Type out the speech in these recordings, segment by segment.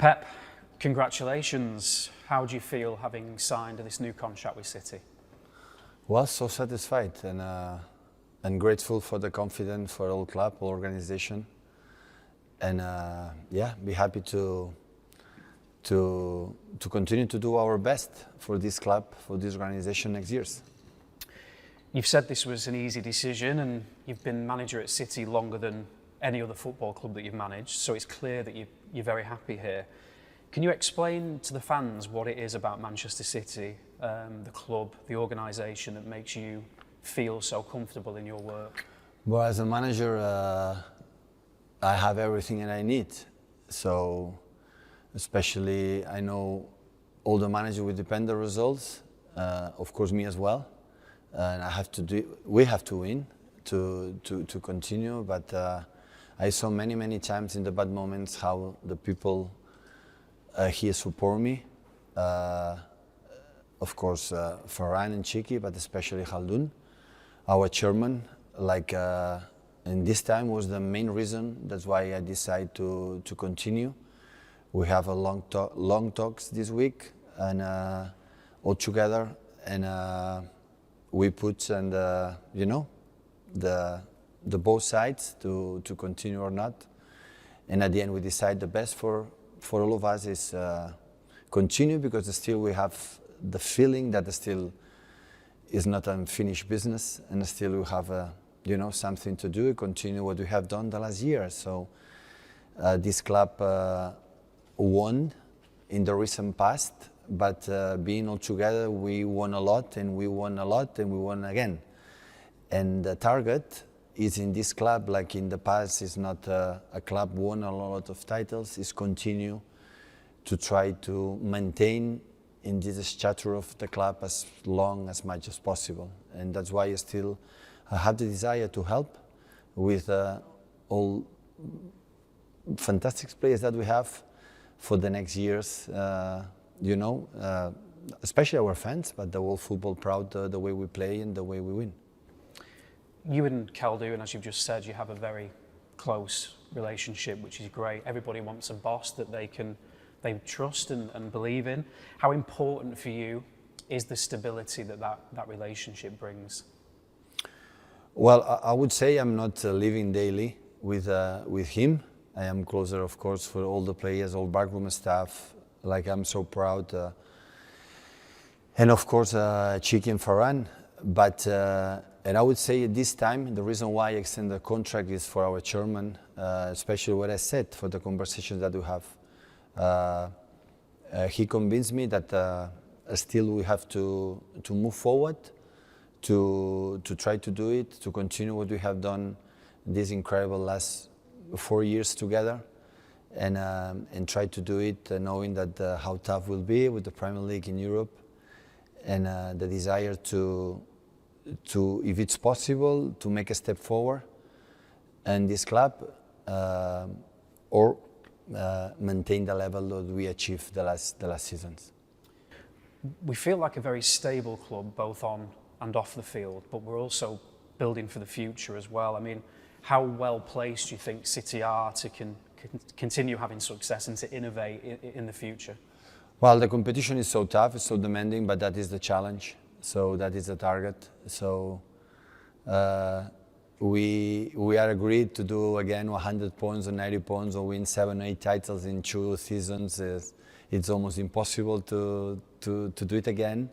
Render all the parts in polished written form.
Pep, congratulations. How do you feel having signed this new contract with City? Well, so satisfied and grateful for the confidence for the whole club, whole organization, and be happy to continue to do our best for this club, for this organization next years. You've said this was an easy decision, and you've been manager at City longer than any other football club that you've managed, so it's clear that you're very happy here. Can you explain to the fans what it is about Manchester City, the club, the organisation that makes you feel so comfortable in your work? Well, as a manager, I have everything that I need. So, especially, I know all the managers will depend on the results. Of course, me as well. And we have to win to continue. But I saw many times in the bad moments how the people here support me. Of course, Farhan and Chiki, but especially Khaldun, our chairman. And this time was the main reason. That's why I decided to continue. We have a long talks this week, and all together, and we put the both sides to continue or not. And at the end, we decide the best for all of us is continue, because still we have the feeling that still is not unfinished business, and still we have something to do, continue what we have done the last year. So this club won in the recent past, but being all together, we won a lot, and we won a lot, and we won again. And the target is in this club, like in the past, is not a club won a lot of titles, is continue to try to maintain in this stature of the club as much as possible. And that's why I have the desire to help with all fantastic players that we have for the next years, especially our fans, but the whole football proud the way we play and the way we win. You and Khaldun, as you've just said, you have a very close relationship, which is great. Everybody wants a boss that they trust and believe in. How important for you is the stability that relationship brings? Well, I would say I'm not living daily with him. I am closer, of course, for all the players, all backroom staff. Like, I'm so proud. And of course, Chiki and Farhan. But, and I would say at this time, the reason why I extend the contract is for our chairman, especially what I said, for the conversations that we have. He convinced me that still we have to move forward, to try to do it, to continue what we have done this incredible last 4 years together, and try to do it knowing that how tough will be with the Premier League in Europe, and the desire to, if it's possible, to make a step forward in this club, or maintain the level that we achieved the last seasons. We feel like a very stable club, both on and off the field, but we're also building for the future as well. I mean, how well placed do you think City are to continue having success and to innovate in the future? Well, the competition is so tough, it's so demanding, but that is the challenge. So that is the target. So we are agreed to do again 100 points or 90 points or win 7 or 8 titles in 2 seasons. It's almost impossible to do it again.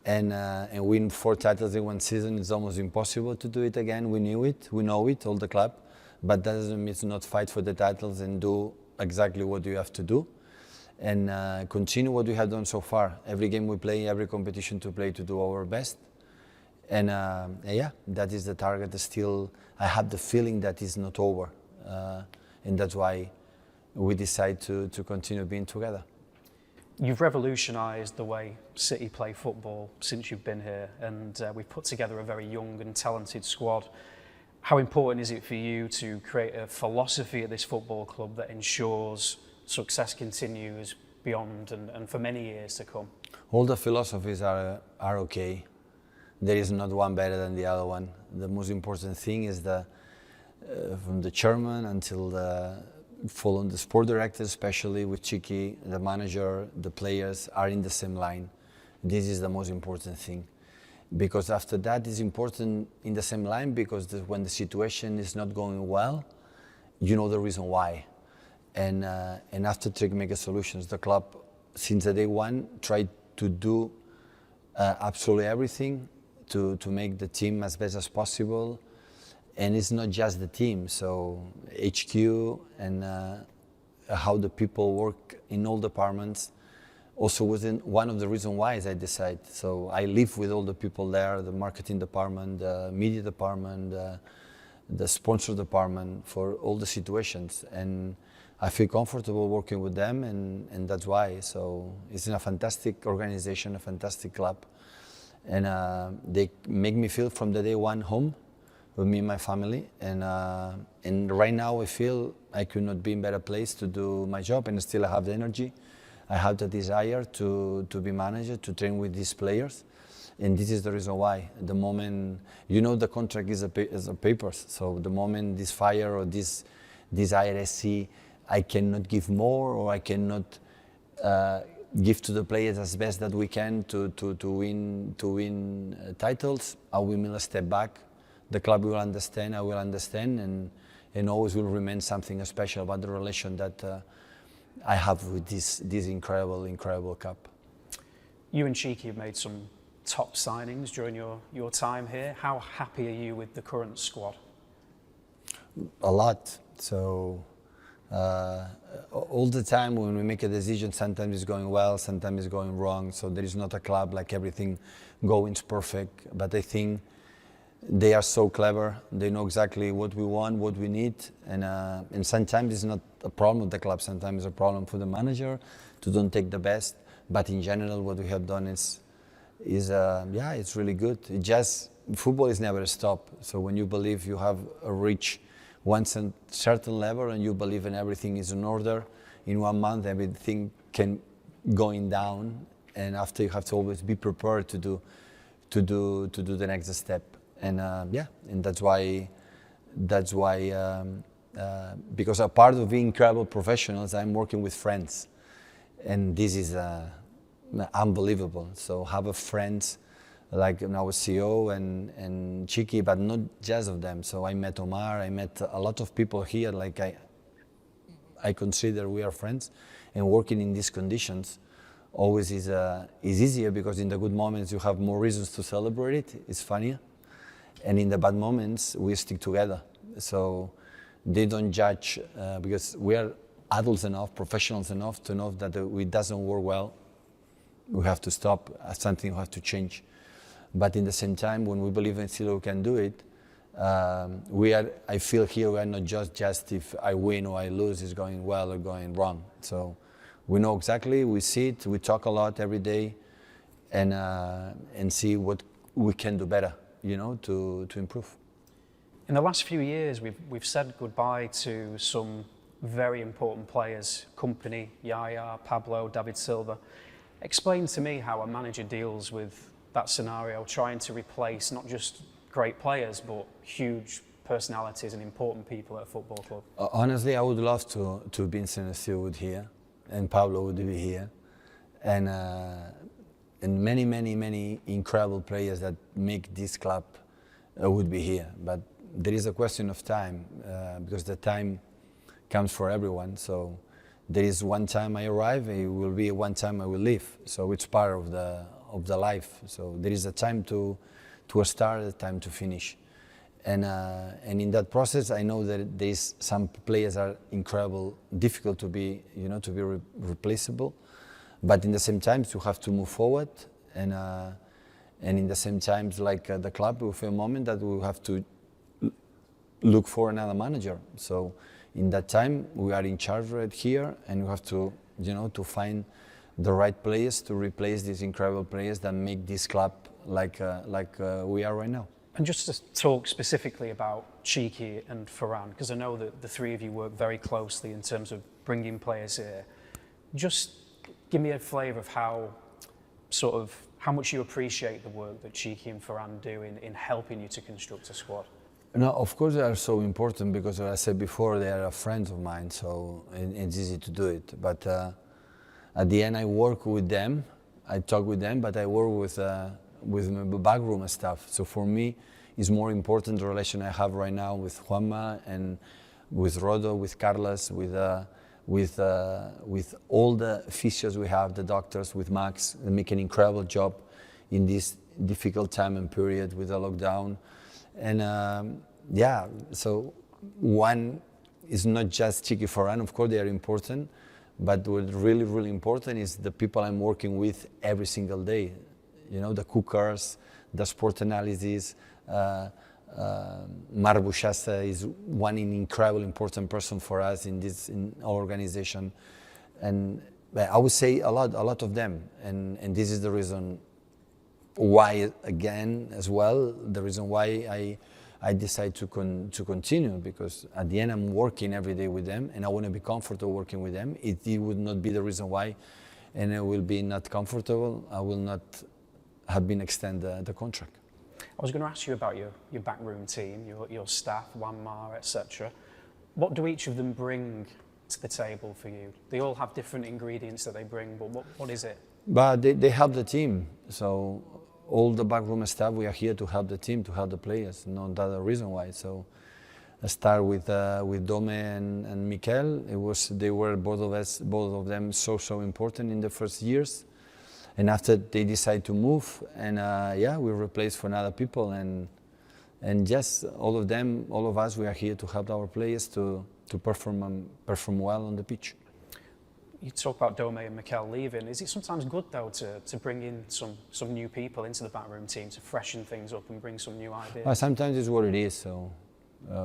And win 4 titles in 1 season is almost impossible to do it again. We know it, all the club. But that doesn't mean to not fight for the titles and do exactly what you have to do. And continue what we have done so far. Every game we play, every competition to play, to do our best. And that is the target. Still, I have the feeling that it's not over. And that's why we decide to continue being together. You've revolutionised the way City play football since you've been here, and we've put together a very young and talented squad. How important is it for you to create a philosophy at this football club that ensures success continues beyond and for many years to come? All the philosophies are okay. There is not one better than the other one. The most important thing is from the chairman until following the sport director, especially with Chiki, the manager, the players are in the same line. This is the most important thing. Because after that, it's important in the same line because when the situation is not going well, you know the reason why. And after trying to make solutions, the club, since the day one, tried to do absolutely everything to make the team as best as possible. And it's not just the team, so HQ and how the people work in all departments also was one of the reasons why I decided. So I live with all the people there, the marketing department, the media department, the sponsor department for all the situations. And I feel comfortable working with them and that's why. So it's a fantastic organization, a fantastic club. And they make me feel from the day one home with me and my family. And right now I feel I could not be in a better place to do my job and still I have the energy. I have the desire to be manager, to train with these players. And this is the reason why. The moment, you know, the contract is a papers. So the moment this fire or this IRSC, I cannot give more or I cannot give to the players as best that we can to win titles. I will step back. The club will understand, I will understand, and always will remain something special about the relation that I have with this incredible cup. You and Chiki have made some top signings during your time here. How happy are you with the current squad? A lot. So all the time when we make a decision, sometimes it's going well, sometimes it's going wrong. So there is not a club like everything going perfect. But I think they are so clever. They know exactly what we want, what we need, and sometimes it's not a problem with the club. Sometimes it's a problem for the manager to don't take the best. But in general, what we have done is it's really good. It just football is never a stop. So when you believe you have reached one certain level and you believe in everything is in order, in 1 month everything can going down, and after you have to always be prepared to do the next step. And and that's why because a part of being incredible professionals, I'm working with friends, and this is unbelievable. So have a friends like our CEO and Chiki, but not just of them. So I met Omar, I met a lot of people here. Like I consider we are friends, and working in these conditions always is easier because in the good moments you have more reasons to celebrate it. It's funnier. And in the bad moments, we stick together. So they don't judge because we are adults enough, professionals enough to know that if it doesn't work well, we have to stop, something we have to change. But in the same time, when we believe in still we can do it, I feel here we are not just if I win or I lose, it's going well or going wrong. So we know exactly, we see it, we talk a lot every day and see what we can do better. To improve. In the last few years, we've said goodbye to some very important players, Company, Yaya, Pablo, David Silva. Explain to me how a manager deals with that scenario, trying to replace not just great players, but huge personalities and important people at a football club. Honestly, I would love to Vincent still would here, and Pablo would be here, and many incredible players that make this club would be here. But there is a question of time because the time comes for everyone. So there is one time I arrive, it will be one time I will leave. So it's part of the life. So there is a time to start, a time to finish. And in that process, I know that there is some players are incredible, difficult to be replaceable. But in the same time, you have to move forward, and in the same times, like the club, we feel a moment that we have to look for another manager. So in that time, we are in charge right here, and we have to, to find the right players to replace these incredible players that make this club like we are right now. And just to talk specifically about Chiki and Ferran, because I know that the three of you work very closely in terms of bringing players here. Just give me a flavour of how much you appreciate the work that Chiki and Ferran do in helping you to construct a squad. No, of course they are so important because, as I said before, they are friends of mine, so it's easy to do it. But at the end, I work with them, I talk with them, but I work with my backroom staff. So for me, it's more important the relation I have right now with Juanma and with Rodo, with Carlos, with all the physios we have, the doctors, with Max. They make an incredible job in this difficult time and period with the lockdown. And yeah, so one is not just Chiqui Ferran, of course they are important, but what's really, really important is the people I'm working with every single day. You know, the cookers, the sport analysis. Mar Bushasa is one incredible important person for us in our organization. And I would say a lot of them. And this is the reason why, again, as well, the reason why I decided to continue, because at the end I'm working every day with them and I want to be comfortable working with them. It would not be the reason why, and I will be not comfortable, I will not have been extend the contract. I was going to ask you about your backroom team, your staff, Juanma, etc. What do each of them bring to the table for you? They all have different ingredients that they bring, but what is it? But they help the team. So all the backroom staff, we are here to help the team, to help the players, not the other reason why. So I start with Dome and Mikel. They were both of them so important in the first years. And after they decide to move, and yeah, we replace for other people, and just all of us, we are here to help our players to perform well on the pitch. You talk about Dome and Mikel leaving. Is it sometimes good though to bring in some new people into the backroom team to freshen things up and bring some new ideas? Sometimes it's what it is. So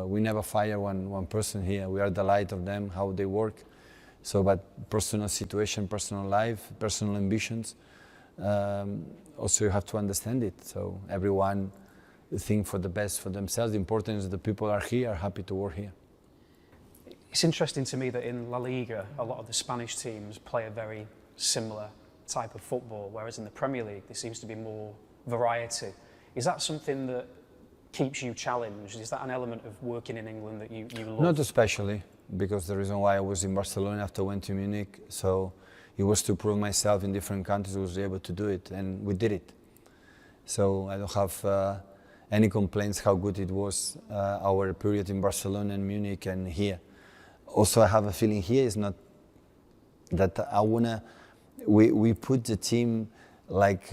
we never fire one person here. We are the light of them, how they work. So, but personal situation, personal life, personal ambitions. Also you have to understand it. So everyone think for the best for themselves. The important is the people are here, are happy to work here. It's interesting to me that in La Liga, a lot of the Spanish teams play a very similar type of football, whereas in the Premier League there seems to be more variety. Is that something that keeps you challenged? Is that an element of working in England that you love? Not especially, because the reason why I was in Barcelona after I went to Munich, so it was to prove myself in different countries, I was able to do it, and we did it. So I don't have any complaints how good it was, our period in Barcelona and Munich and here. Also, I have a feeling here is not that I wanna. We put the team like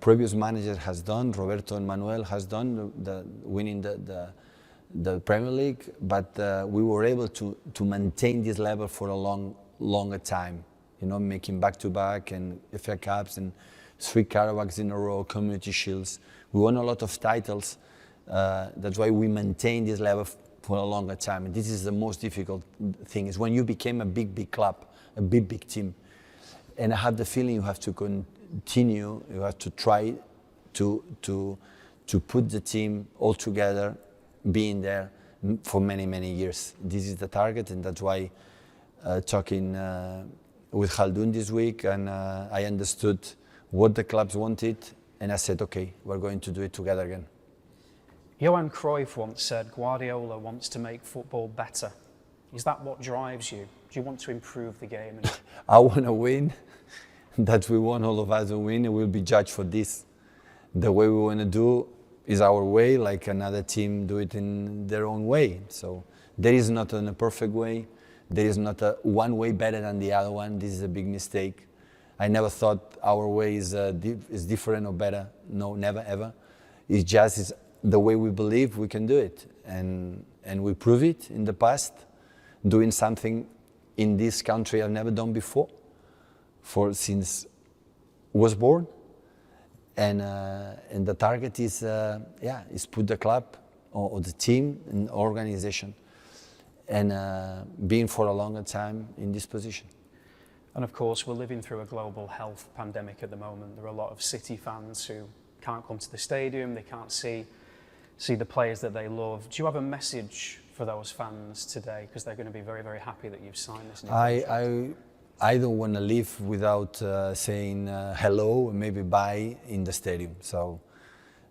previous manager has done. Roberto and Manuel has done winning the Premier League, but we were able to maintain this level for a longer time. You know, making back-to-back and FA Cups and 3 Carabacs in a row, Community Shields. We won a lot of titles. That's why we maintain this level for a longer time. And this is the most difficult thing, is when you became a big club, a big team. And I have the feeling you have to continue, you have to try to put the team all together, being there for many years. This is the target, and that's why talking with Khaldun this week, and I understood what the clubs wanted, and I said, okay, we're going to do it together again. Johan Cruyff once said, Guardiola wants to make football better. Is that what drives you? Do you want to improve the game? I want to win. That we want all of us to win, and we'll be judged for this. The way we want to do is our way, like another team do it in their own way. So there is not a perfect way. There is not a one way better than the other one. This is a big mistake. I never thought our way is different or better. No, never ever. It's just the way we believe we can do it, and we prove it in the past, doing something in this country I've never done before, since was born, and the target is put the club or the team and organization, and being for a longer time in this position. And of course, we're living through a global health pandemic at the moment. There are a lot of City fans who can't come to the stadium, they can't see the players that they love. Do you have a message for those fans today? Because they're going to be very happy that you've signed this new contract. I don't want to leave without saying hello and maybe bye in the stadium. So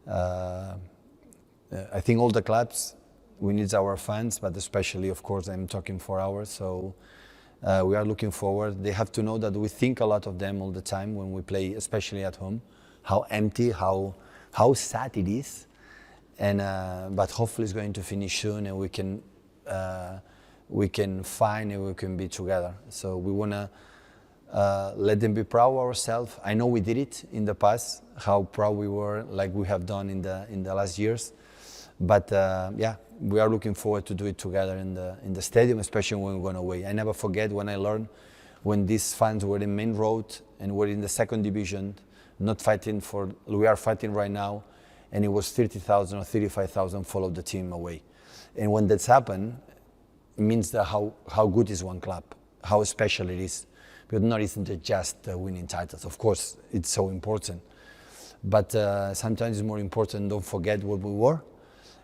I think all the clubs, we need our fans, but especially, of course, I'm talking for ours. So we are looking forward. They have to know that we think a lot of them all the time when we play, especially at home. How empty, how sad it is, and but hopefully it's going to finish soon, and we can find and we can be together. So we wanna let them be proud of ourselves. I know we did it in the past, how proud we were, like we have done in the last years. But yeah, we are looking forward to do it together in the stadium, especially when we're going away. I never forget when I learned when these fans were in main road and were in the second division, not fighting for. We are fighting right now, and it was 30,000 or 35,000 followed the team away. And when that's happened, it means that how good is one club, how special it is. Because not isn't just winning titles. Of course, it's so important, but sometimes it's more important. Don't forget what we were.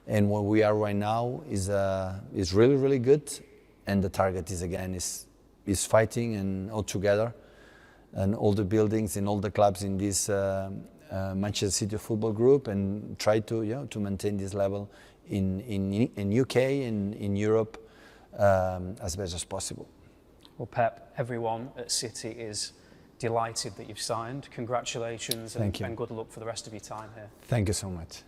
And what we are right now is really, really good, and the target is again is fighting and all together, and all the buildings and all the clubs in this Manchester City football group, and try to to maintain this level in UK and in Europe as best as possible. Well, Pep, everyone at City is delighted that you've signed. Congratulations and good luck for the rest of your time here. Thank you so much.